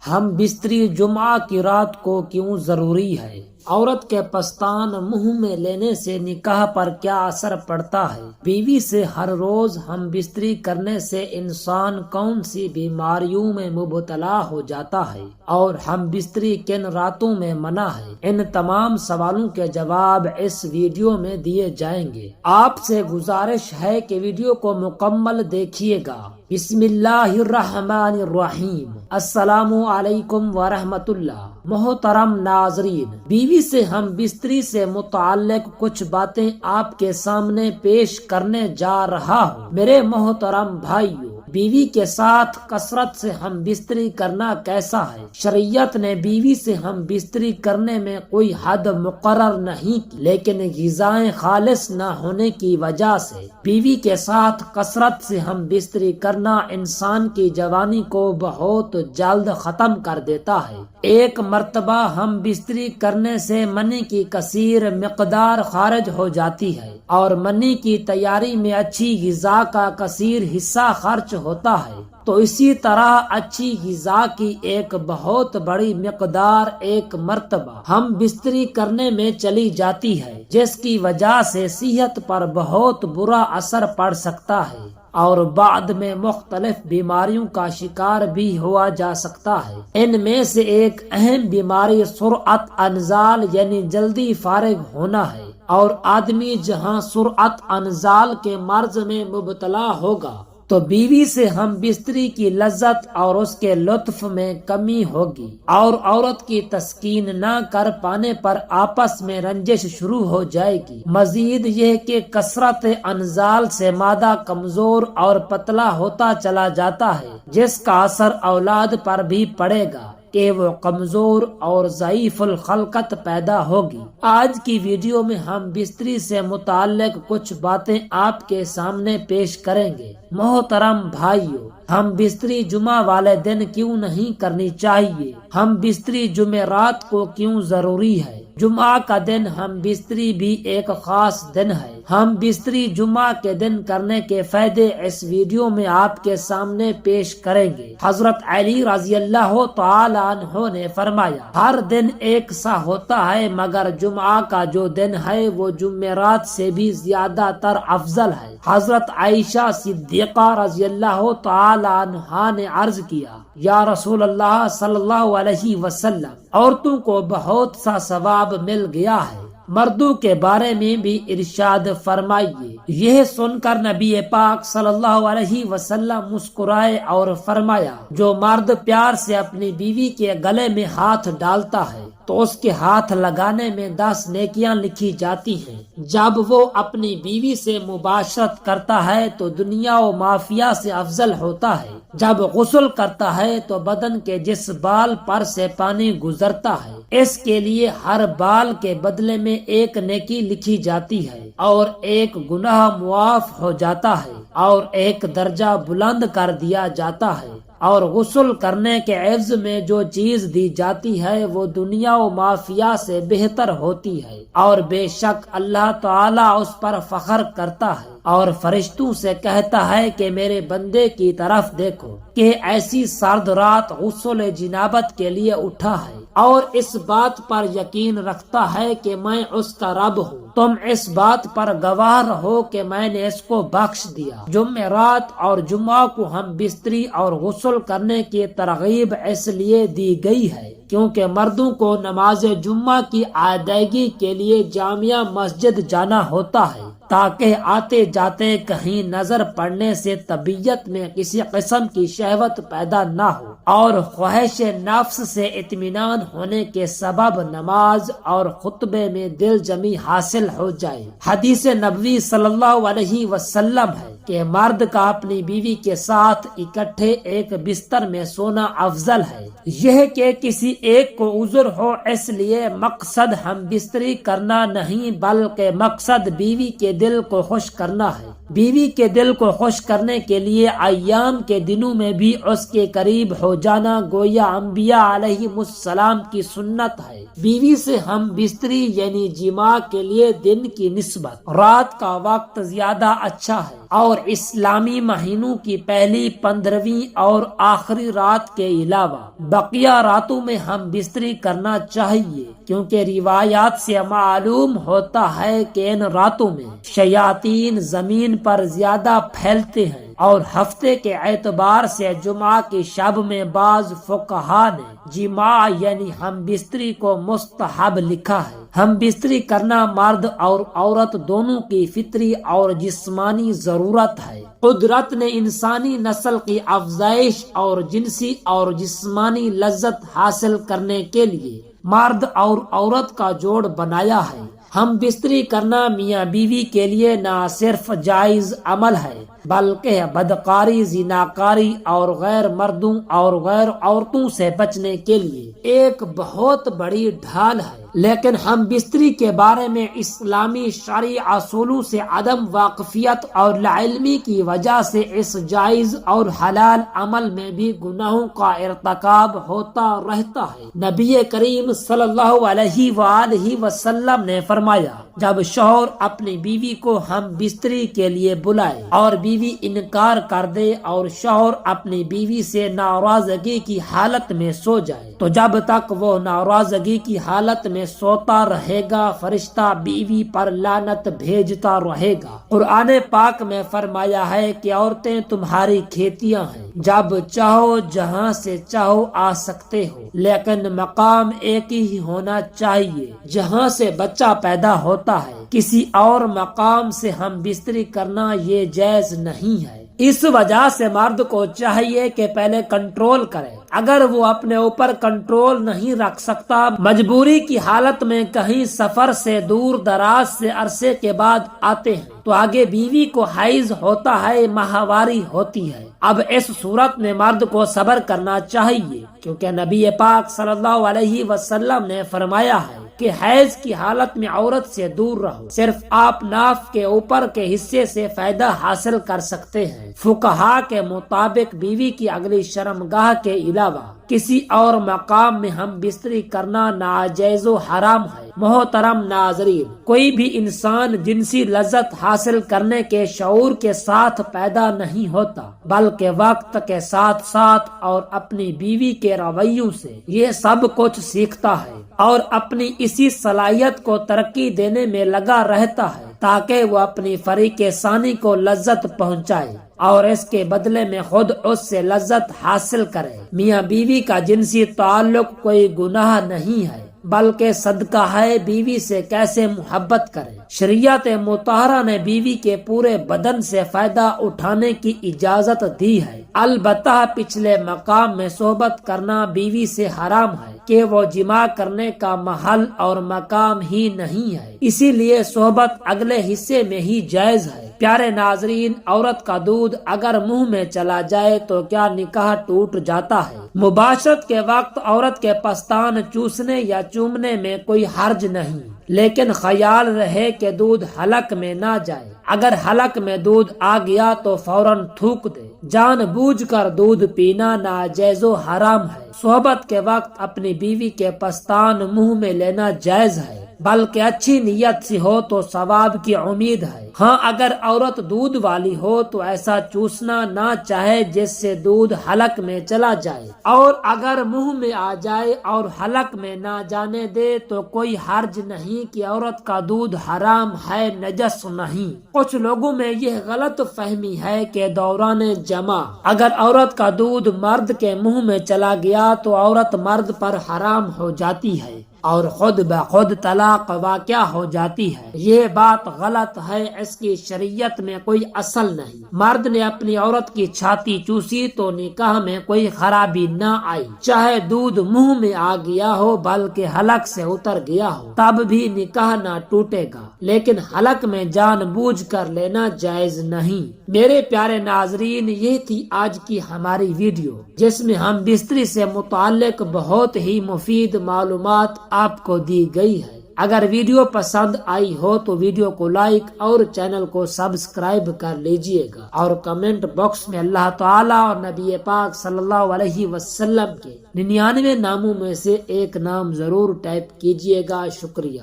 ہم بستری جمعہ کی رات کو کیوں ضروری ہے؟ عورت کے پستان منہ میں لینے سے نکاح پر کیا اثر پڑتا ہے؟ بیوی سے ہر روز ہم بستری کرنے سے انسان کون سی بیماریوں میں مبتلا ہو جاتا ہے اور ہم بستری کن راتوں میں منع ہے؟ ان تمام سوالوں کے جواب اس ویڈیو میں دیے جائیں گے۔ آپ سے گزارش ہے کہ ویڈیو کو مکمل دیکھیے گا۔ بسم اللہ الرحمن الرحیم۔ السلام علیکم ورحمۃ اللہ۔ محترم ناظرین، بیوی سے ہم بستری سے متعلق کچھ باتیں آپ کے سامنے پیش کرنے جا رہا ہوں۔ میرے محترم بھائیو، بیوی کے ساتھ کثرت سے ہم بستری کرنا کیسا ہے؟ شریعت نے بیوی سے ہم بستری کرنے میں کوئی حد مقرر نہیں کی، لیکن غذائیں خالص نہ ہونے کی وجہ سے بیوی کے ساتھ کثرت سے ہم بستری کرنا انسان کی جوانی کو بہت جلد ختم کر دیتا ہے۔ ایک مرتبہ ہم بستری کرنے سے منی کی کثیر مقدار خارج ہو جاتی ہے اور منی کی تیاری میں اچھی غذا کا کثیر حصہ خرچ ہوتا ہے، تو اسی طرح اچھی غذا کی ایک بہت بڑی مقدار ایک مرتبہ ہم بستری کرنے میں چلی جاتی ہے، جس کی وجہ سے صحت پر بہت برا اثر پڑ سکتا ہے اور بعد میں مختلف بیماریوں کا شکار بھی ہوا جا سکتا ہے۔ ان میں سے ایک اہم بیماری سرعت انزال یعنی جلدی فارغ ہونا ہے، اور آدمی جہاں سرعت انزال کے مرض میں مبتلا ہوگا تو بیوی سے ہم بستری کی لذت اور اس کے لطف میں کمی ہوگی، اور عورت کی تسکین نہ کر پانے پر آپس میں رنجش شروع ہو جائے گی۔ مزید یہ کہ کثرت انزال سے مادہ کمزور اور پتلا ہوتا چلا جاتا ہے، جس کا اثر اولاد پر بھی پڑے گا کہ وہ کمزور اور ضعیف الخلقت پیدا ہوگی۔ آج کی ویڈیو میں ہم بستری سے متعلق کچھ باتیں آپ کے سامنے پیش کریں گے۔ محترم بھائیو، ہم بستری جمعہ والے دن کیوں نہیں کرنی چاہیے؟ ہم بستری جمعرات کو کیوں ضروری ہے؟ جمعہ کا دن ہم بستری بھی ایک خاص دن ہے۔ ہم بستری جمعہ کے دن کرنے کے فائدے اس ویڈیو میں آپ کے سامنے پیش کریں گے۔ حضرت علی رضی اللہ تعالی عنہ نے فرمایا، ہر دن ایک سا ہوتا ہے مگر جمعہ کا جو دن ہے وہ جمعرات سے بھی زیادہ تر افضل ہے۔ حضرت عائشہ صدیقہ رضی اللہ تعالی عنہا نے عرض کیا، یا رسول اللہ صلی اللہ علیہ وسلم، عورتوں کو بہت سا ثواب مل گیا ہے، مردوں کے بارے میں بھی ارشاد فرمائیے۔ یہ سن کر نبی پاک صلی اللہ علیہ وسلم مسکرائے اور فرمایا، جو مرد پیار سے اپنی بیوی کے گلے میں ہاتھ ڈالتا ہے تو اس کے ہاتھ لگانے میں 10 نیکیاں لکھی جاتی ہیں۔ جب وہ اپنی بیوی سے مباشرت کرتا ہے تو دنیا و مافیا سے افضل ہوتا ہے۔ جب غسل کرتا ہے تو بدن کے جس بال پر سے پانی گزرتا ہے، اس کے لیے ہر بال کے بدلے میں ایک نیکی لکھی جاتی ہے اور ایک گناہ معاف ہو جاتا ہے اور ایک درجہ بلند کر دیا جاتا ہے۔ اور غسل کرنے کے عوض میں جو چیز دی جاتی ہے وہ دنیا و مافیا سے بہتر ہوتی ہے، اور بے شک اللہ تعالیٰ اس پر فخر کرتا ہے اور فرشتوں سے کہتا ہے کہ میرے بندے کی طرف دیکھو کہ ایسی سرد رات غسل جنابت کے لیے اٹھا ہے اور اس بات پر یقین رکھتا ہے کہ میں اس کا رب ہوں۔ تم اس بات پر گواہ رہو کہ میں نے اس کو بخش دیا۔ جمعرات اور جمعہ کو ہم بستری اور غسل کرنے کی ترغیب اس لیے دی گئی ہے کیونکہ مردوں کو نماز جمعہ کی ادائیگی کے لیے جامع مسجد جانا ہوتا ہے تاکہ آتے جاتے کہیں نظر پڑنے سے طبیعت میں کسی قسم کی شہوت پیدا نہ ہو اور خواہش نفس سے اطمینان ہونے کے سبب نماز اور خطبے میں دل جمی حاصل ہو جائے۔ حدیث نبوی صلی اللہ علیہ وسلم ہے کہ مرد کا اپنی بیوی کے ساتھ اکٹھے ایک بستر میں سونا افضل ہے۔ یہ کہ کسی ایک کو عذر ہو اس لیے مقصد ہم بستری کرنا نہیں بلکہ مقصد بیوی کے دل کو خوش کرنا ہے۔ بیوی کے دل کو خوش کرنے کے لیے ایام کے دنوں میں بھی اس کے قریب ہو جانا گویا انبیاء علیہ السلام کی سنت ہے۔ بیوی سے ہم بستری یعنی جماع کے لیے دن کی نسبت رات کا وقت زیادہ اچھا ہے، اور اسلامی مہینوں کی پہلی 15ویں اور آخری رات کے علاوہ بقیہ راتوں میں ہم بستری کرنا چاہیے، کیونکہ روایات سے معلوم ہوتا ہے کہ ان راتوں میں شیاطین زمین پر زیادہ پھیلتے ہیں، اور ہفتے کے اعتبار سے جمعہ کی شب میں بعض فقہا نے جماع یعنی ہم بستری کو مستحب لکھا ہے۔ ہم بستری کرنا مرد اور عورت دونوں کی فطری اور جسمانی ضرورت ہے۔ قدرت نے انسانی نسل کی افزائش اور جنسی اور جسمانی لذت حاصل کرنے کے لیے مرد اور عورت کا جوڑ بنایا ہے۔ ہم بستری کرنا میاں بیوی کے لیے نہ صرف جائز عمل ہے بلکہ بدکاری، زناکاری اور غیر مردوں اور غیر عورتوں سے بچنے کے لیے ایک بہت بڑی ڈھال ہے۔ لیکن ہم بستری کے بارے میں اسلامی شرعی اصولوں سے عدم واقفیت اور لاعلمی کی وجہ سے اس جائز اور حلال عمل میں بھی گناہوں کا ارتکاب ہوتا رہتا ہے۔ نبی کریم صلی اللہ علیہ وآلہ وسلم نے فرمایا، جب شوہر اپنی بیوی کو ہم بستری کے لیے بلائے اور بیوی انکار کر دے اور شوہر اپنی بیوی سے ناراضگی کی حالت میں سو جائے تو جب تک وہ ناراضگی کی حالت میں سوتا رہے گا فرشتہ بیوی پر لعنت بھیجتا رہے گا۔ قرآن پاک میں فرمایا ہے کہ عورتیں تمہاری کھیتیاں ہیں، جب چاہو جہاں سے چاہو آ سکتے ہو، لیکن مقام ایک ہی ہونا چاہیے جہاں سے بچہ پیدا ہوتا ہے۔ کسی اور مقام سے ہم بستری کرنا یہ جائز نہیں ہے۔ اس وجہ سے مرد کو چاہیے کہ پہلے کنٹرول کرے۔ اگر وہ اپنے اوپر کنٹرول نہیں رکھ سکتا، مجبوری کی حالت میں کہیں سفر سے دور دراز سے عرصے کے بعد آتے ہیں تو آگے بیوی کو حیض ہوتا ہے، ماہواری ہوتی ہے۔ اب اس صورت میں مرد کو صبر کرنا چاہیے، کیونکہ نبی پاک صلی اللہ علیہ وسلم نے فرمایا ہے کہ حیض کی حالت میں عورت سے دور رہو، صرف آپ ناف کے اوپر کے حصے سے فائدہ حاصل کر سکتے ہیں۔ فقہا کے مطابق بیوی کی اگلی شرمگاہ کے علاوہ کسی اور مقام میں ہم بستری کرنا ناجائز و حرام ہے۔ محترم ناظرین، کوئی بھی انسان جنسی لذت حاصل کرنے کے شعور کے ساتھ پیدا نہیں ہوتا، بلکہ وقت کے ساتھ ساتھ اور اپنی بیوی کے رویوں سے یہ سب کچھ سیکھتا ہے اور اپنی اسی صلاحیت کو ترقی دینے میں لگا رہتا ہے تاکہ وہ اپنی فریق ثانی کو لذت پہنچائے اور اس کے بدلے میں خود اس سے لذت حاصل کرے۔ میاں بیوی کا جنسی تعلق کوئی گناہ نہیں ہے بلکہ صدقہ ہے بیوی سے کیسے محبت کرے۔ شریعت مطہرہ نے بیوی کے پورے بدن سے فائدہ اٹھانے کی اجازت دی ہے، البتہ پچھلے مقام میں صحبت کرنا بیوی سے حرام ہے کہ وہ جماع کرنے کا محل اور مقام ہی نہیں ہے، اسی لیے صحبت اگلے حصے میں ہی جائز ہے۔ پیارے ناظرین، عورت کا دودھ اگر منہ میں چلا جائے تو کیا نکاح ٹوٹ جاتا ہے؟ مباشرت کے وقت عورت کے پستان چوسنے یا چومنے میں کوئی حرج نہیں، لیکن خیال رہے کہ دودھ حلق میں نہ جائے۔ اگر حلق میں دودھ آ گیا تو فوراً تھوک دے۔ جان بوجھ کر دودھ پینا ناجائز و حرام ہے۔ صحبت کے وقت اپنی بیوی کے پستان منہ میں لینا جائز ہے، بلکہ اچھی نیت سے ہو تو ثواب کی امید ہے۔ ہاں، اگر عورت دودھ والی ہو تو ایسا چوسنا نہ چاہے جس سے دودھ حلق میں چلا جائے، اور اگر منہ میں آ جائے اور حلق میں نہ جانے دے تو کوئی حرج نہیں کہ عورت کا دودھ حرام ہے، نجس نہیں۔ کچھ لوگوں میں یہ غلط فہمی ہے کہ دوران جماع اگر عورت کا دودھ مرد کے منہ میں چلا گیا تو عورت مرد پر حرام ہو جاتی ہے اور خود بخود طلاق واقع ہو جاتی ہے۔ یہ بات غلط ہے، اس کی شریعت میں کوئی اصل نہیں۔ مرد نے اپنی عورت کی چھاتی چوسی تو نکاح میں کوئی خرابی نہ آئی، چاہے دودھ منہ میں آ گیا ہو بلکہ حلق سے اتر گیا ہو، تب بھی نکاح نہ ٹوٹے گا، لیکن حلق میں جان بوجھ کر لینا جائز نہیں۔ میرے پیارے ناظرین، یہ تھی آج کی ہماری ویڈیو، جس میں ہم بستری سے متعلق بہت ہی مفید معلومات آپ کو دی گئی ہے۔ اگر ویڈیو پسند آئی ہو تو ویڈیو کو لائک اور چینل کو سبسکرائب کر لیجئے گا، اور کمنٹ باکس میں اللہ تعالیٰ اور نبی پاک صلی اللہ علیہ وسلم کے 99 ناموں میں سے ایک نام ضرور ٹائپ کیجئے گا۔ شکریہ۔